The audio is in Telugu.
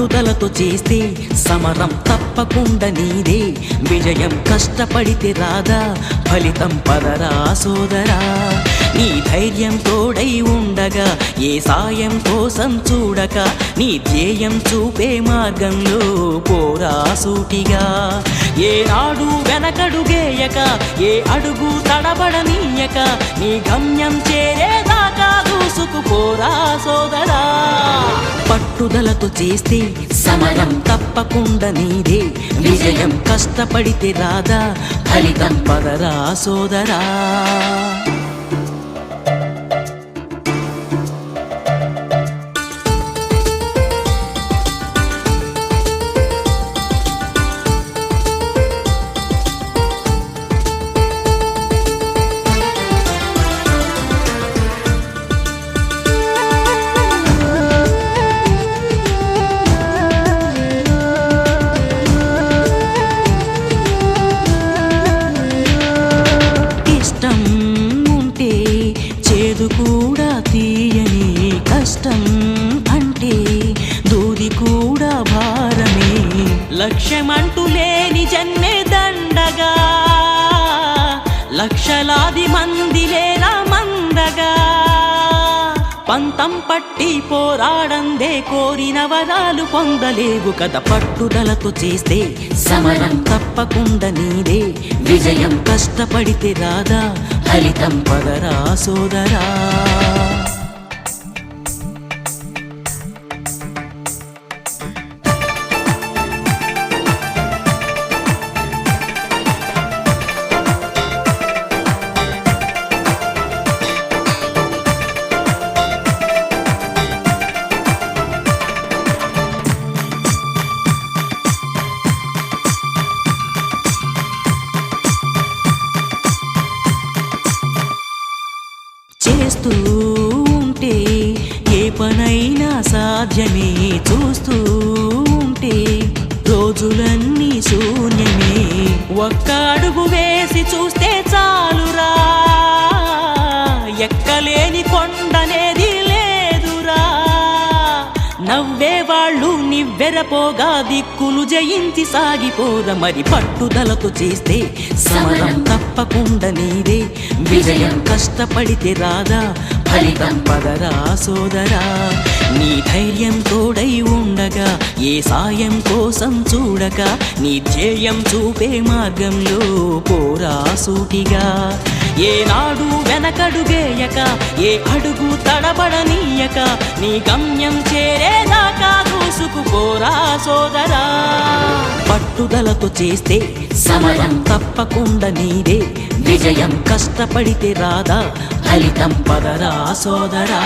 పట్టుదలతో చేస్తే సమరం తప్పకుండా నీదే విజయం కష్టపడితే రాదా ఫలితం పదరా సోదరా నీ ధైర్యం తోడై ఉండగా ఏ సాయం కోసం చూడక నీ ధ్యేయం చూపే మార్గంలో పోరా సూటిగా ఏనాడు వెనకడుగేయక ఏ అడుగు తడబడనీయక నీ గమ్యం చేరేదాకా దూసుకుపోరా సోదరా పట్టుదలతో చేస్తే సమరం తప్పకుండా నీదే విజయం కష్టపడితే రాదా ఫలితం పదరా సోదరా కూడా తీయని కష్టం అంటే దూది కూడా భారమే లక్ష్యమంటూ లేని జన్మే దండగా లక్షలాది మంది లేరా మందగా పంతం పట్టి పోరాడందే కోరిన వరాలు పొందలేవు కదా పట్టుదలతో చేస్తే సమరం తప్పకుండా నీదే విజయం కష్టపడితే రాదా ఫలితం పదరా సోదరా చేస్తూ ఉంటే ఏ పనైనా సాధ్యమే చూస్తూ ఉంటే రోజులన్నీ శూన్యమే ఒక్క అడుగు వేసి చూస్తే చాలురా ఎక్కలేని కొండనేది లేదురా నవ్వేవాళ్ళు నివ్వెరపోగా దిక్కులు జయించి సాగిపోర మరి పట్టుదలతో చేస్తే సమరం తప్పకుండా నీదే విజయం కష్టపడితే రాదా ఫలితం పదరా సోదరా నీ ధైర్యం తోడై ఉండగా ఏ సాయం కోసం చూడక నీ ధ్యేయం చూపే మార్గంలో పోరా సూటిగా ఏనాడు వెనకడుగేయక ఏ అడుగు తడబడనీయక నీ గమ్యం చేరేదాకా దూసుకుపోరా సోదరా పట్టుదలతో చేస్తే సమరం తప్పకుండా నీదే విజయం కష్టపడితే రాదా ఫలితం పదరా సోదరా